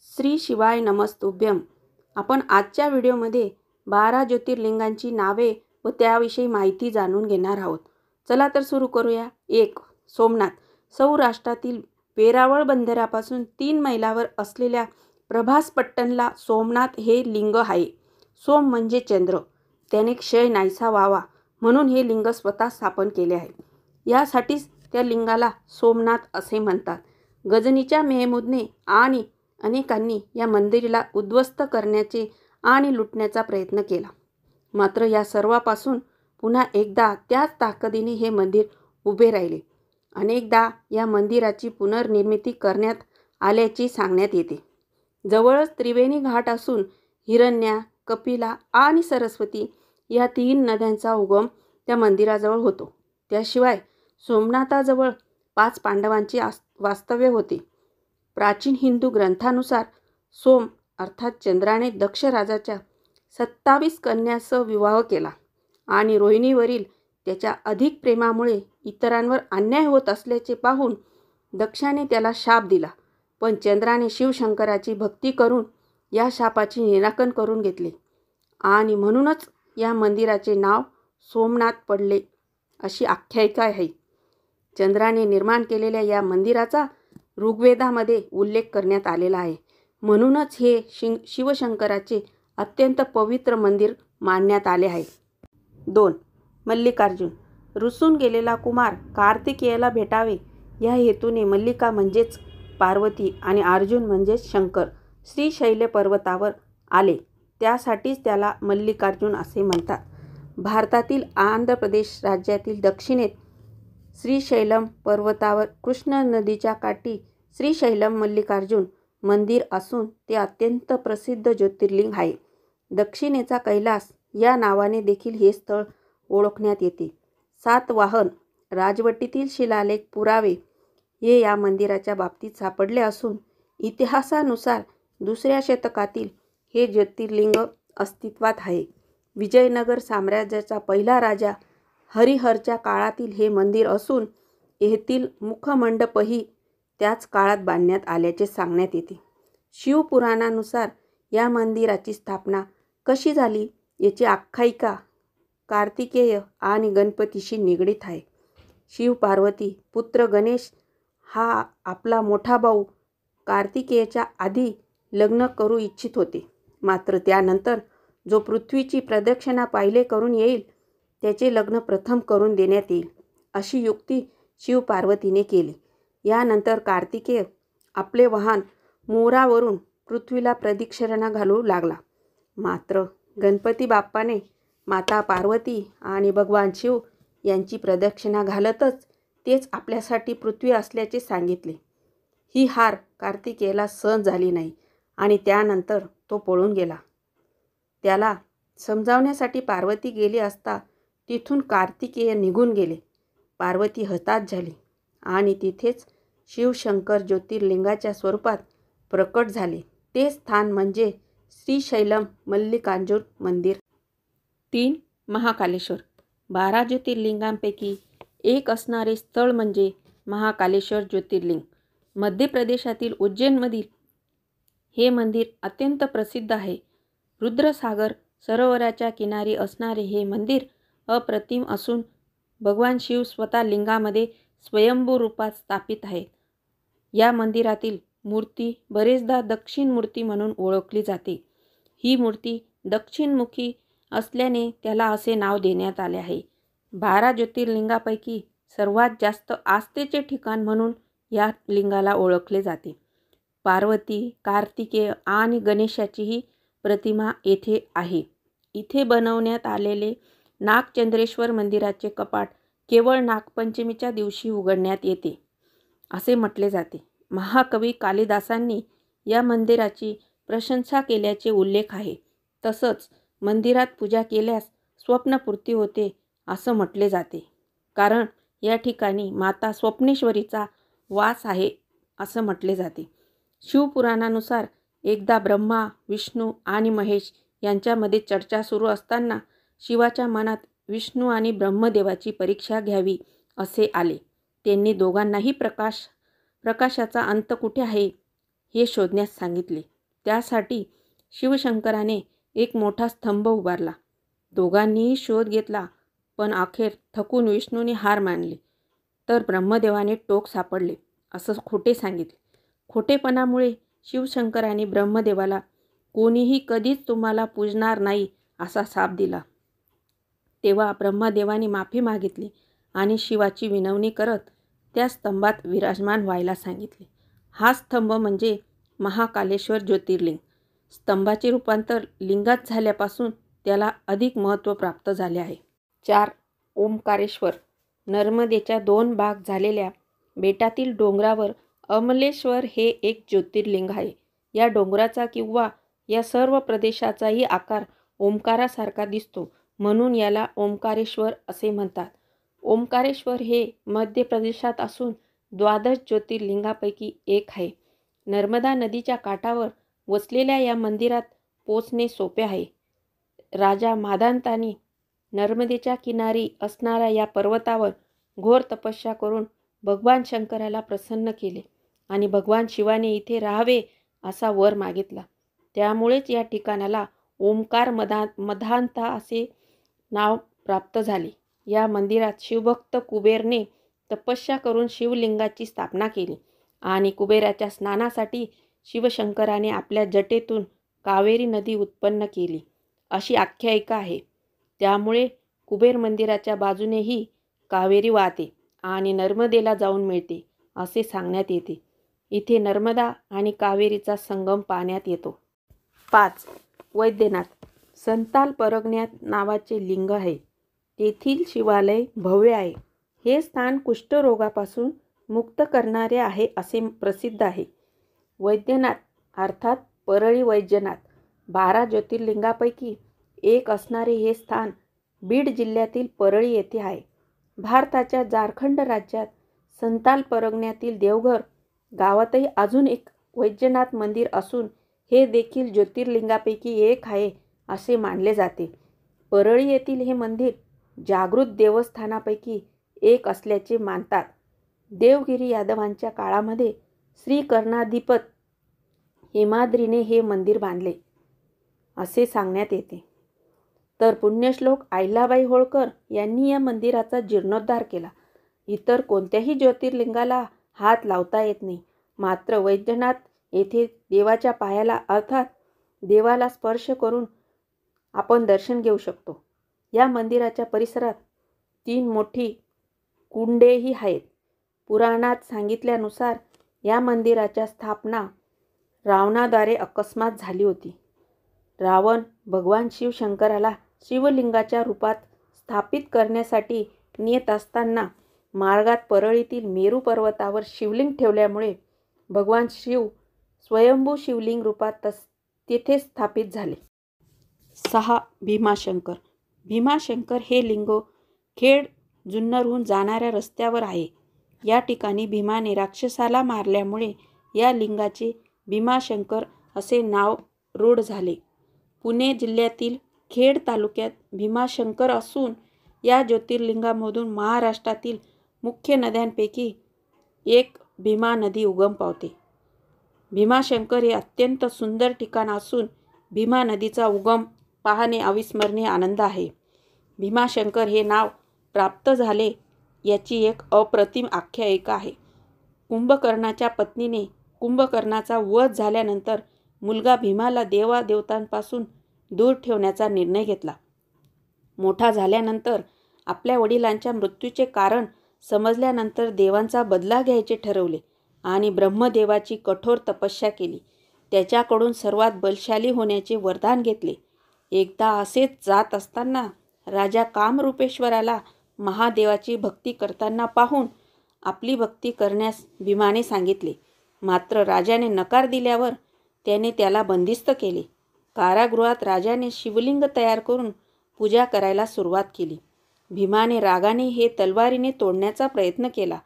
श्री शिवाय नमस्तुभ्यम. आपण आजच्या व्हिडिओमध्ये 12 ज्योतिर्लिंगांची नावे व त्याविषयी माहिती जाणून घेणार आहोत. चला तर सुरू करूया. 1. सोमनाथ. सौराष्ट्रातील वेरावळ बंदरापासून 3 मैलावर असलेल्या प्रभासपट्टणला सोमनाथ हे लिंग आहे. सोम म्हणजे चंद्र. त्याने क्षय नाहीसा व्हावा म्हणून हे लिंग स्वतः स्थापन केले आहे. यासाठीच त्या लिंगाला सोमनाथ असे म्हणतात. गजनीच्या मेहमूदने आणि अनेकांनी या मंदिराला उद्ध्वस्त करण्याचे आणि लुटण्याचा प्रयत्न केला. मात्र या सर्वापासून पुन्हा एकदा त्याच ताकदीने हे मंदिर उभे राहिले. अनेकदा या मंदिराची पुनर्निर्मिती करण्यात आल्याचे सांगण्यात येते. जवळच त्रिवेणी घाट असून हिरण्या, कपिला आणि सरस्वती या 3 नद्यांचा उगम त्या मंदिराजवळ होतो. त्याशिवाय सोमनाथाजवळ 5 पांडवांचे वास्तव्य होते. प्राचीन हिंदू ग्रंथानुसार सोम अर्थात चंद्राने दक्ष राजाच्या 27 कन्यांसह विवाह केला आणि रोहिणीवरील त्याच्या अधिक प्रेमामुळे इतरांवर अन्याय होत असल्याचे पाहून दक्षाने त्याला शाप दिला. पण चंद्राने शिवशंकराची भक्ती करून या शापाचे निराकरण करून घेतले आणि म्हणूनच या मंदिराचे नाव सोमनाथ पडले अशी आख्यायिका आहे. चंद्राने निर्माण केलेल्या या मंदिराचा ऋग्वेदामध्ये उल्लेख करण्यात आलेला आहे. म्हणूनच हे शिवशंकराचे अत्यंत पवित्र मंदिर मानण्यात आले आहे. 2. मल्लिकार्जुन. रुसून गेलेला कुमार कार्तिकेयाला भेटावे या हेतूने मल्लिका म्हणजेच पार्वती आणि अर्जुन म्हणजेच शंकर श्रीशैल पर्वतावर आले. त्यासाठीच त्याला मल्लिकार्जुन असे म्हणतात. भारतातील आंध्र प्रदेश राज्यातील दक्षिणेत श्रीशैलम पर्वतावर कृष्णा नदीच्या काठी श्रीशैलम मल्लिकार्जुन मंदिर असून ते अत्यंत प्रसिद्ध ज्योतिर्लिंग आहे. दक्षिणेचा कैलास या नावाने देखील हे स्थळ ओळखण्यात येते. सातवाहन राजवटीतील शिलालेख पुरावे हे या मंदिराच्या बाबतीत सापडले असून इतिहासानुसार 2ऱ्या शतकातील हे ज्योतिर्लिंग अस्तित्वात आहे. विजयनगर साम्राज्याचा पहिला राजा हरिहरच्या काळातील हे मंदिर असून येथील मुखमंडपही त्याच काळात बांधण्यात आल्याचे सांगण्यात येते. शिवपुराणानुसार या मंदिराची स्थापना कशी झाली याची आख्यायिका कार्तिकेय आणि गणपतीशी निगडीत आहे. शिव पार्वती पुत्र गणेश हा आपला मोठा भाऊ कार्तिकेयच्या आधी लग्न करू इच्छित होते. मात्र त्यानंतर जो पृथ्वीची प्रदक्षिणा पाहिले करून येईल त्याचे लग्न प्रथम करून देण्यात येईल अशी युक्ती शिव पार्वतीने केली. यानंतर कार्तिकेय आपले वाहन मोरावरून पृथ्वीला प्रदक्षिणा घालू लागला. मात्र गणपती बाप्पाने माता पार्वती आणि भगवान शिव यांची प्रदक्षिणा घालतच तेच आपल्यासाठी पृथ्वी असल्याचे सांगितले. ही हार कार्तिकेयला सहन झाली नाही आणि त्यानंतर तो पळून गेला. त्याला समजावण्यासाठी पार्वती गेली असता तिथून कार्तिकेय निघून गेले. पार्वती हताश झाली आणि तिथेच शिवशंकर ज्योतिर्लिंगाच्या स्वरूपात प्रकट झाले. ते स्थान म्हणजे श्रीशैलम मल्लिकार्जुन मंदिर. 3. महाकालेश्वर. 12 ज्योतिर्लिंगांपैकी एक असणारे स्थळ म्हणजे महाकालेश्वर ज्योतिर्लिंग. मध्य प्रदेशातील उज्जैनमधील हे मंदिर अत्यंत प्रसिद्ध आहे. रुद्रसागर सरोवराच्या किनारी असणारे हे मंदिर अप्रतिम असून भगवान शिव स्वतः लिंगामध्ये स्वयंभू रूपात स्थापित आहेत. या मंदिरातील मूर्ती बरेचदा दक्षिण मूर्ती म्हणून ओळखली जाते. ही मूर्ती दक्षिणमुखी असल्याने त्याला असे नाव देण्यात आले आहे. 12 ज्योतिर्लिंगापैकी सर्वात जास्त आस्थेचे ठिकाण म्हणून या लिंगाला ओळखले जाते. पार्वती, कार्तिकेय आणि गणेशाचीही प्रतिमा येथे आहे. इथे बनवण्यात आलेले नागचंद्रेश्वर मंदिराचे कपाट केवळ नागपंचमीच्या दिवशी उघडण्यात येते असे म्हटले जाते. महाकवी कालिदासांनी या मंदिराची प्रशंसा केल्याचे उल्लेख आहे. तसंच मंदिरात पूजा केल्यास स्वप्नपूर्ती होते असं म्हटले जाते. कारण या ठिकाणी माता स्वप्नेश्वरीचा वास आहे असं म्हटले जाते. शिवपुराणानुसार एकदा ब्रह्मा, विष्णू आणि महेश यांच्यामध्ये चर्चा सुरू असताना शिवाच्या मनात विष्णू आणि ब्रह्मदेवाची परीक्षा घ्यावी असे आले. त्यांनी दोघांनाही प्रकाशाचा अंत कुठे आहे हे शोधण्यास सांगितले. त्यासाठी शिवशंकराने एक मोठा स्तंभ उभारला. दोघांनीही शोध घेतला, पण अखेर थकून विष्णूने हार मानले. तर ब्रह्मदेवाने टोक सापडले असं खोटे सांगितले. खोटेपणामुळे शिवशंकराने ब्रह्मदेवाला कोणीही कधीच तुम्हाला पूजणार नाही असा शाप दिला. तेव्हा ब्रह्मदेवाने माफी मागितली आणि शिवाची विनवणी करत त्या स्तंभात विराजमान व्हायला सांगितले. हा स्तंभ म्हणजे महाकालेश्वर ज्योतिर्लिंग. स्तंभाचे रूपांतर लिंगात झाल्यापासून त्याला अधिक महत्त्व प्राप्त झाले आहे. 4. ओंकारेश्वर. नर्मदेच्या 2 भाग झालेल्या बेटातील डोंगरावर अमलेश्वर हे एक ज्योतिर्लिंग आहे. या डोंगराचा किंवा या सर्व प्रदेशाचाही आकार ओंकारासारखा दिसतो, म्हणून याला ओंकारेश्वर असे म्हणतात. ओंकारेश्वर हे मध्य प्रदेशात असून 12 ज्योतिर्लिंगापैकी एक आहे. नर्मदा नदीच्या काठावर वसलेल्या या मंदिरात पोचणे सोपे आहे. राजा मांधाताने नर्मदेच्या किनारी असणाऱ्या या पर्वतावर घोर तपस्या करून भगवान शंकराला प्रसन्न केले आणि भगवान शिवाने इथे राहावे असा वर मागितला. त्यामुळेच या ठिकाणाला ओंकार मधांता असे नाव प्राप्त झाले. या मंदिरात शिवभक्त कुबेरने तपस्या करून शिवलिंगाची स्थापना केली आणि कुबेराच्या स्नानासाठी शिवशंकराने आपल्या जटेतून कावेरी नदी उत्पन्न केली अशी आख्यायिका आहे. त्यामुळे कुबेर मंदिराच्या बाजूनेही कावेरी वाहते आणि नर्मदेला जाऊन मिळते असे सांगण्यात येते. इथे नर्मदा आणि कावेरीचा संगम पाहण्यात येतो. 5. वैद्यनाथ. संताल परगण्यात नावाचे लिंग आहे. तेथील शिवालय भव्य आहे. हे स्थान कुष्ठरोगापासून मुक्त करणारे आहे असे प्रसिद्ध आहे. वैद्यनाथ अर्थात परळी वैजनाथ 12 ज्योतिर्लिंगापैकी एक असणारे हे स्थान बीड जिल्ह्यातील परळी येथे आहे. भारताच्या झारखंड राज्यात संताल परगण्यातील देवघर गावातही अजून एक वैजनाथ मंदिर असून हे देखील ज्योतिर्लिंगापैकी एक आहे असे मानले जाते. परळी येथील हे मंदिर जागृत देवस्थानापैकी एक असल्याचे मानतात. देवगिरी यादवांच्या काळामध्ये श्री कर्णाधिपत हेमाद्रीने हे मंदिर बांधले असे सांगण्यात येते. तर पुण्यश्लोक अहिल्याबाई होळकर यांनी या मंदिराचा जीर्णोद्धार केला. इतर कोणत्याही ज्योतिर्लिंगाला हात लावता येत नाही, मात्र वैद्यनाथ येथे देवाच्या पायाला अर्थात देवाला स्पर्श करून आपण दर्शन घेऊ शकतो. या मंदिराच्या परिसरात 3 मोठी कुंडेही आहेत. पुराणात सांगितल्यानुसार या मंदिराच्या स्थापना रावणाद्वारे अकस्मात झाली होती. रावण भगवान शिवशंकराला शिवलिंगाच्या रूपात स्थापित करण्यासाठी नेत असताना मार्गात परळीतील मेरू पर्वतावर शिवलिंग ठेवल्यामुळे भगवान शिव स्वयंभू शिवलिंग रूपात तेथे स्थापित झाले. 6. भीमाशंकर. भीमाशंकर हे लिंग खेड जुन्नरहून जाणाऱ्या रस्त्यावर आहे. या ठिकाणी भीमाने राक्षसाला मारल्यामुळे या लिंगाचे भीमाशंकर असे नाव रूढ झाले. पुणे जिल्ह्यातील खेड तालुक्यात भीमाशंकर असून या ज्योतिर्लिंगामधून महाराष्ट्रातील मुख्य नद्यांपैकी एक भीमा नदी उगम पावते. भीमाशंकर हे अत्यंत सुंदर ठिकाण असून भीमा नदीचा उगम पाहणे अविस्मरणीय आनंद आहे. भीमाशंकर हे नाव प्राप्त झाले याची एक अप्रतिम आख्यायिका आहे. कुंभकर्णाच्या पत्नीने कुंभकर्णाचा वध झाल्यानंतर मुलगा भीमाला देवतांपासून दूर ठेवण्याचा निर्णय घेतला. मोठा झाल्यानंतर आपल्या वडिलांच्या मृत्यूचे कारण समजल्यानंतर देवांचा बदला घ्यायचे ठरवले आणि ब्रह्मदेवाची कठोर तपस्या केली. त्याच्याकडून सर्वात बलशाली होण्याचे वरदान घेतले. एकदा असेच जात असताना राजा कामरूपेश्वराला महादेवाची भक्ती करताना पाहून आपली भक्ती करण्यास भीमाने सांगितले. मात्र राजाने नकार दिल्यावर त्याने त्याला बंदिस्त केले. कारागृहात राजाने शिवलिंग तयार करून पूजा करायला सुरुवात केली. भीमाने रागाने हे तलवारीने तोडण्याचा प्रयत्न केला.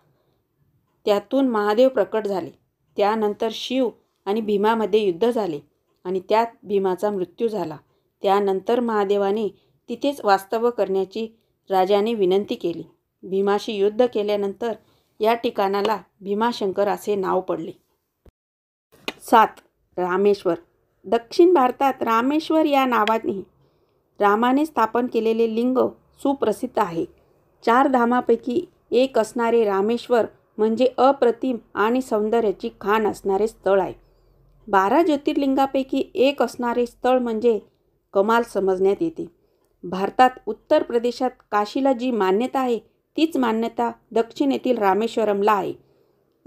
त्यातून महादेव प्रकट झाले. त्यानंतर शिव आणि भीमामध्ये युद्ध झाले आणि त्यात भीमाचा मृत्यू झाला. त्यानंतर महादेवाने तिथेच वास्तव्य करण्याची राजाने विनंती केली. भीमाशी युद्ध केल्यानंतर या ठिकाणाला भीमाशंकर असे नाव पडले. 7. रामेश्वर. दक्षिण भारतात रामेश्वर या नावाने रामाने स्थापन केलेले लिंग सुप्रसिद्ध आहे. 4 धामापैकी एक असणारे रामेश्वर म्हणजे अप्रतिम आणि सौंदर्याची खाण असणारे स्थळ आहे. 12 ज्योतिर्लिंगापैकी एक असणारे स्थळ म्हणजे कमाल समजण्यात येते. भारतात उत्तर प्रदेशात काशीला जी मान्यता आहे तीच मान्यता दक्षिणेतील रामेश्वरमला आहे.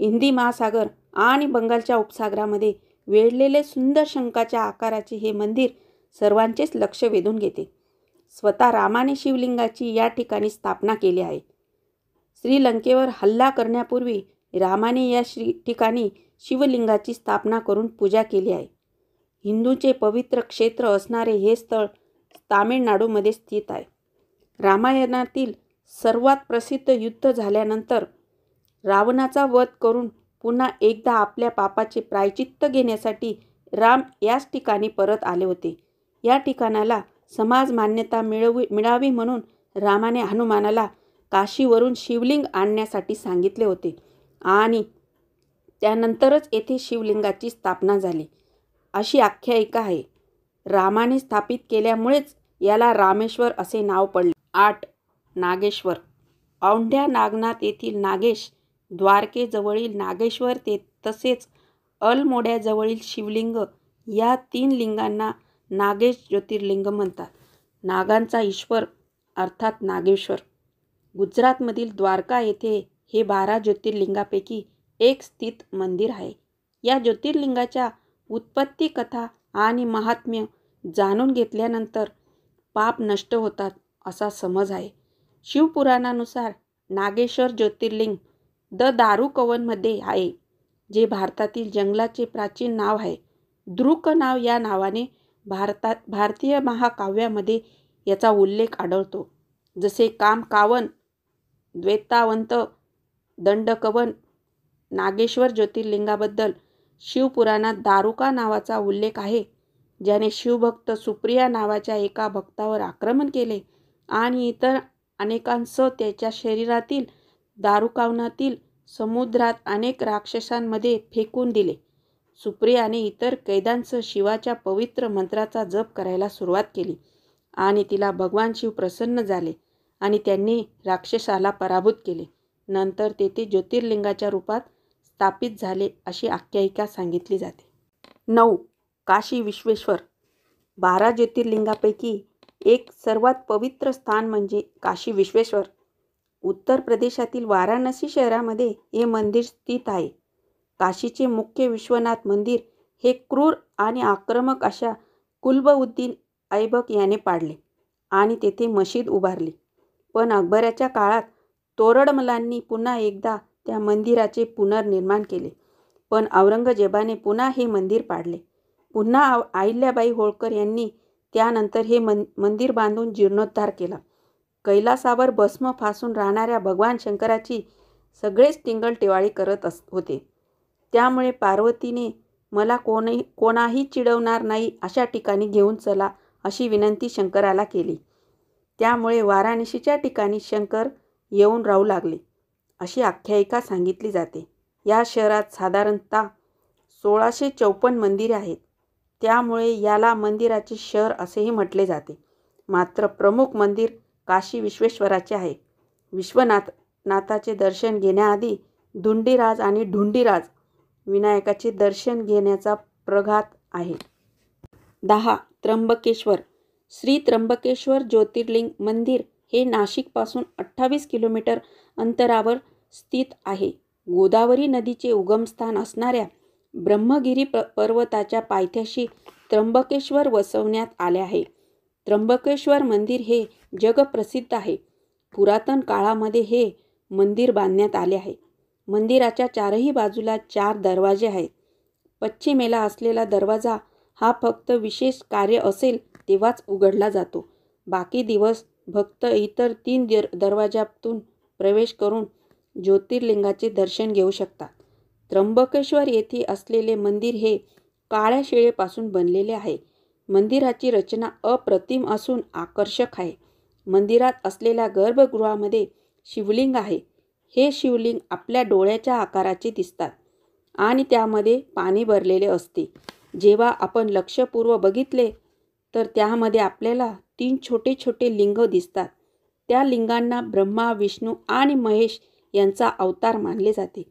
हिंदी महासागर आणि बंगालच्या उपसागरामध्ये वेढलेले सुंदर शंखाच्या आकाराचे हे मंदिर सर्वांचेच लक्ष वेधून घेते. स्वतः रामाने शिवलिंगाची या ठिकाणी स्थापना केली आहे. श्रीलंकेवर हल्ला करण्यापूर्वी रामाने या ठिकाणी शिवलिंगाची स्थापना करून पूजा केली आहे. हिंदूंचे पवित्र क्षेत्र असणारे हे स्थळ तामिळनाडूमध्ये स्थित आहे. रामायणातील सर्वात प्रसिद्ध युद्ध झाल्यानंतर रावणाचा वध करून पुन्हा एकदा आपल्या पापाचे प्रायचित्त घेण्यासाठी राम याच ठिकाणी परत आले होते. या ठिकाणाला समाज मान्यता मिळावी म्हणून रामाने हनुमानाला काशीवरून शिवलिंग आणण्यासाठी सांगितले होते आणि त्यानंतरच येथे शिवलिंगाची स्थापना झाली अशी आख्यायिका आहे. रामाने स्थापित केल्यामुळेच याला रामेश्वर असे नाव पडले. 8. नागेश्वर. औंढ्या नागनाथ येथील नागेश, द्वारकेजवळील नागेश्वर तसेच अलमोड्याजवळील शिवलिंग या 3 लिंगांना नागेश ज्योतिर्लिंग म्हणतात. नागांचा ईश्वर अर्थात नागेश्वर. गुजरातमधील द्वारका येथे हे 12 ज्योतिर्लिंगापैकी एक स्थित मंदिर आहे. या ज्योतिर्लिंगाच्या उत्पत्ती कथा आणि महात्म्य जाणून घेतल्यानंतर पाप नष्ट होतात असा समज आहे. शिवपुराणानुसार नागेश्वर ज्योतिर्लिंग दारुकवनमध्ये आहे, जे भारतातील जंगलाचे प्राचीन नाव आहे. द्रुक नाव या नावाने भारतीय महाकाव्यामध्ये याचा उल्लेख आढळतो. जसे कामकावन, द्वैतावंत, दंडकवन. नागेश्वर ज्योतिर्लिंगाबद्दल शिवपुराणात दारुका नावाचा उल्लेख आहे, ज्याने शिवभक्त सुप्रिया नावाच्या एका भक्तावर आक्रमण केले आणि इतर अनेकांसह त्याच्या शरीरातील दारुकावनातील समुद्रात अनेक राक्षसांमध्ये फेकून दिले. सुप्रियाने इतर कैद्यांसह शिवाच्या पवित्र मंत्राचा जप करायला सुरुवात केली आणि तिला भगवान शिव प्रसन्न झाले आणि त्यांनी राक्षसाला पराभूत केले. नंतर तेथे ज्योतिर्लिंगाच्या रूपात स्थापित झाले अशी आख्यायिका सांगितली जाते. 9. काशी विश्वेश्वर. 12 ज्योतिर्लिंगापैकी एक सर्वात पवित्र स्थान म्हणजे काशी विश्वेश्वर. उत्तर प्रदेशातील वाराणसी शहरामध्ये हे मंदिर स्थित आहे. काशीचे मुख्य विश्वनाथ मंदिर हे क्रूर आणि आक्रमक अशा कुल्बउद्दीन ऐबक याने पाडले आणि तेथे मशीद उभारली. पण अकबराच्या काळात तोरडमलांनी पुन्हा एकदा त्या मंदिराचे पुनर्निर्माण केले. पण औरंगजेबाने पुन्हा हे मंदिर पाडले. पुन्हा अहिल्याबाई होळकर यांनी त्यानंतर हे मंदिर बांधून जीर्णोद्धार केला. कैलासावर भस्म फासून राहणाऱ्या भगवान शंकराची सगळेच टिंगलटिवाळी करत होते. त्यामुळे पार्वतीने मला कोणाही चिडवणार नाही अशा ठिकाणी घेऊन चला अशी विनंती शंकराला केली. त्यामुळे वाराणसीच्या ठिकाणी शंकर येऊन राहू लागले अशी आख्यायिका सांगितली जाते. या शहरात साधारणतः 1654 मंदिरे आहेत. त्यामुळे याला मंदिराचे शहर असेही म्हटले जाते. मात्र प्रमुख मंदिर काशी विश्वेश्वराचे आहे. विश्वनाथाचे दर्शन घेण्याआधी धुंडीराज आणि ढुंडीराज विनायकाचे दर्शन घेण्याचा प्रघात आहे. 10. त्र्यंबकेश्वर. श्री त्र्यंबकेश्वर ज्योतिर्लिंग मंदिर हे नाशिकपासून 28 किलोमीटर अंतरावर स्थित आहे. गोदावरी नदीचे उगमस्थान असणाऱ्या ब्रह्मगिरी पर्वताच्या पायथ्याशी त्र्यंबकेश्वर वसवण्यात आले आहे. त्र्यंबकेश्वर मंदिर हे जगप्रसिद्ध आहे. पुरातन काळामध्ये हे मंदिर बांधण्यात आले आहे. मंदिराच्या 4ही बाजूला 4 दरवाजे आहेत. पश्चिमेला असलेला दरवाजा हा फक्त विशेष कार्य असेल तेव्हाच उघडला जातो. बाकी दिवस भक्त इतर 3 दरवाजातून प्रवेश करून ज्योतिर्लिंगाचे दर्शन घेऊ शकतात. त्र्यंबकेश्वर येथे असलेले मंदिर हे काळ्या शिळेपासून बनलेले आहे. मंदिराची रचना अप्रतिम असून आकर्षक आहे. मंदिरात असलेल्या गर्भगृहामध्ये शिवलिंग आहे. हे शिवलिंग आपल्या डोळ्याच्या आकाराचे दिसतात आणि त्यामध्ये पाणी भरलेले असते. जेव्हा आपण लक्षपूर्वक बघितले तर त्यामध्ये आपल्याला 3 छोटे छोटे लिंग दिसतात. त्या लिंगांना ब्रह्मा, विष्णू आणि महेश यांचा अवतार मानले जाते.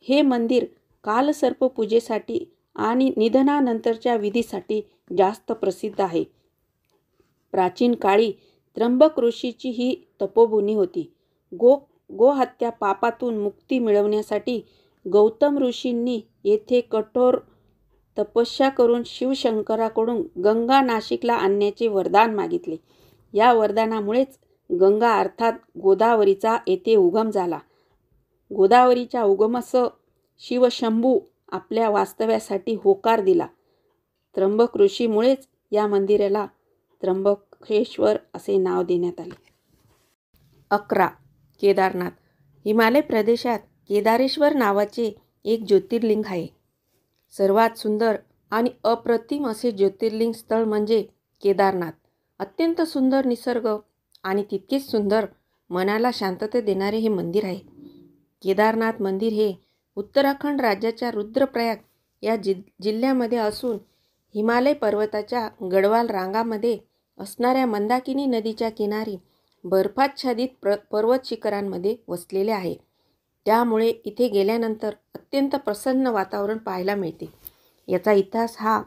हे मंदिर कालसर्प पूजेसाठी आणि निधनानंतरच्या विधीसाठी जास्त प्रसिद्ध आहे. प्राचीन काळी त्र्यंबक ऋषीची ही तपोभूमी होती. गोहत्या पापातून मुक्ती मिळवण्यासाठी गौतम ऋषींनी येथे कठोर तपस्या करून शिवशंकराकडून गंगा नाशिकला आणण्याचे वरदान मागितले. या वरदानामुळेच गंगा अर्थात गोदावरीचा येथे उगम झाला. गोदावरीच्या उगमासह शिवशंभू आपल्या वास्तव्यासाठी होकार दिला. त्र्यंबक ऋषीमुळेच या मंदिराला त्र्यंबकेश्वर असे नाव देण्यात आले. 11. केदारनाथ. हिमालय प्रदेशात केदारेश्वर नावाचे एक ज्योतिर्लिंग आहे. सर्वात सुंदर आणि अप्रतिम असे ज्योतिर्लिंग स्थळ म्हणजे केदारनाथ. अत्यंत सुंदर निसर्ग आणि तितकेच सुंदर मनाला शांतता देणारे हे मंदिर आहे. केदारनाथ मंदिर हे उत्तराखंड राज्याच्या रुद्रप्रयाग या जिल्ह्यामध्ये असून हिमालय पर्वताच्या गडवाल रांगामध्ये असणाऱ्या मंदाकिनी नदीच्या किनारी बर्फाच्छादित पर्वत शिखरांमध्ये वसलेले आहे. त्यामुळे इथे गेल्यानंतर अत्यंत प्रसन्न वातावरण पाहायला मिळते. याचा इतिहास हा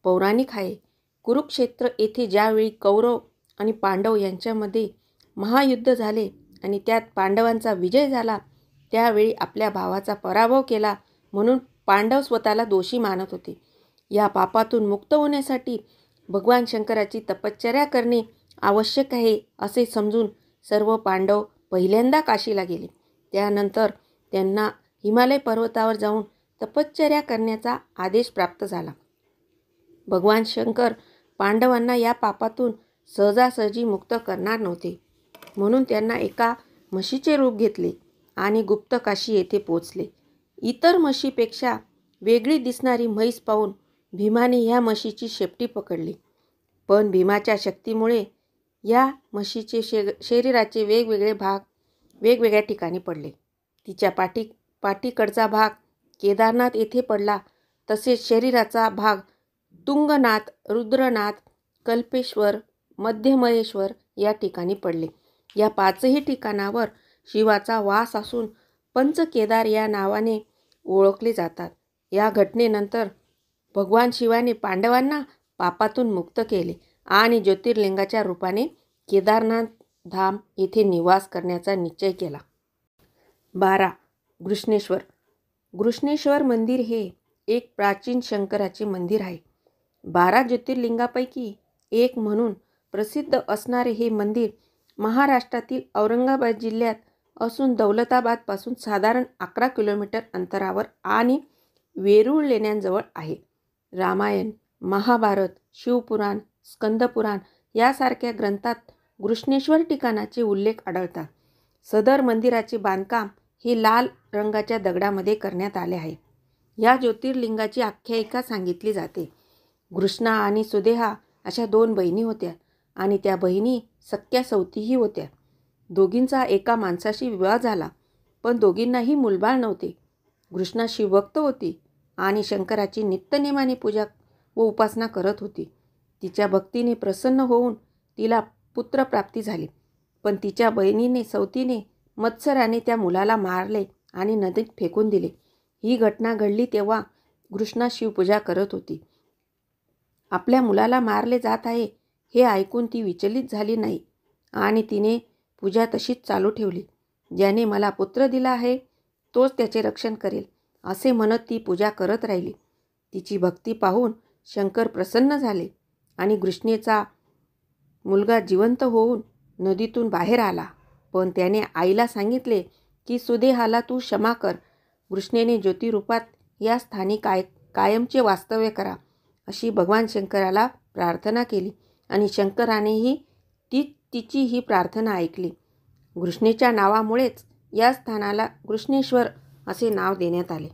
पौराणिक आहे. कुरुक्षेत्र येथे ज्यावेळी कौरव आणि पांडव यांच्यामध्ये महायुद्ध झाले आणि त्यात पांडवांचा विजय झाला, त्यावेळी आपल्या भावाचा पराभव केला म्हणून पांडव स्वतःला दोषी मानत होते. या पापातून मुक्त होण्यासाठी भगवान शंकराची तपश्चर्या करणे आवश्यक आहे असे समजून सर्व पांडव पहिल्यांदा काशीला गेले. त्यानंतर त्यांना हिमालय पर्वतावर जाऊन तपश्चर्या करण्याचा आदेश प्राप्त झाला. भगवान शंकर पांडवांना या पापातून सहजासहजी मुक्त करणार नव्हते, म्हणून त्यांना एका म्हशीचे रूप घेतले आणि गुप्त काशी येथे पोचले. इतर म्हशीपेक्षा वेगळी दिसणारी म्हैस पाहून भीमाने ह्या म्हशीची शेपटी पकडली. पण भीमाच्या शक्तीमुळे या म्हशीचे शरीराचे वेगवेगळे भाग वेगवेगळ्या ठिकाणी पडले. तिच्या पाठीकडचा भाग केदारनाथ येथे पडला, तसेच शरीराचा भाग तुंगनाथ, रुद्रनाथ, कल्पेश्वर, मध्यमहेश्वर या ठिकाणी पडले. या 5ही ठिकाणावर शिवाचा वास असून पंचकेदार या नावाने ओळखले जातात. या घटनेनंतर भगवान शिवाने पांडवांना पापातून मुक्त केले आणि ज्योतिर्लिंगाच्या रूपाने केदारनाथ धाम येथे निवास करण्याचा निश्चय केला. 12. घृष्णेश्वर. घृष्णेश्वर मंदिर हे एक प्राचीन शंकराचे मंदिर आहे. 12 ज्योतिर्लिंगापैकी एक म्हणून प्रसिद्ध असणारे हे मंदिर महाराष्ट्रातील औरंगाबाद जिल्ह्यात असून दौलताबादपासून साधारण 11 किलोमीटर अंतरावर आणि वेरूळ लेण्यांजवळ आहे. रामायण, महाभारत, शिवपुराण, स्कंदपुराण यासारख्या ग्रंथात घृष्णेश्वर ठिकाणाचे उल्लेख आढळतात. सदर मंदिराचे बांधकाम हे लाल रंगाच्या दगडामध्ये करण्यात आले आहे. या ज्योतिर्लिंगाची आख्यायिका सांगितली जाते. घृष्णा आणि सुदेहा अशा 2 बहिणी होत्या आणि त्या बहिणी सख्या सौतीही होत्या. दोघींचा एका माणसाशी विवाह झाला, पण दोघींनाही मुलबाळ नव्हते. घृष्णा शिवभक्त होती आणि शंकराची नित्यनेमाने पूजा व उपासना करत होती. तिच्या भक्तीने प्रसन्न होऊन तिला पुत्रप्राप्ती झाली, पण तिच्या बहिणीने सौतीने मत्सराने त्या मुलाला मारले आणि नदीत फेकून दिले. ही घटना घडली तेव्हा घृष्णा शिवपूजा करत होती. आपल्या मुलाला मारले जात आहे हे ऐकून ती विचलित झाली नाही आणि तिने पूजा तशीच चालू ठेवली. ज्याने मला पुत्र दिला आहे तोच त्याचे रक्षण करेल असे म्हणत ती पूजा करत राहिली. तिची भक्ती पाहून शंकर प्रसन्न झाले आणि घृष्णेचा मुलगा जिवंत होऊन नदीतून बाहेर आला. पण त्याने आईला सांगितले की सुदेहाला तू क्षमा कर. घृष्णेने ज्योतिरूपात या स्थानी कायमचे वास्तव्य करा अशी भगवान शंकराला प्रार्थना केली आणि शंकरानेही तिची ही प्रार्थना ऐकली. घृष्णेच्या नावामुळेच या स्थानाला घृष्णेश्वर असे नाव देण्यात आले.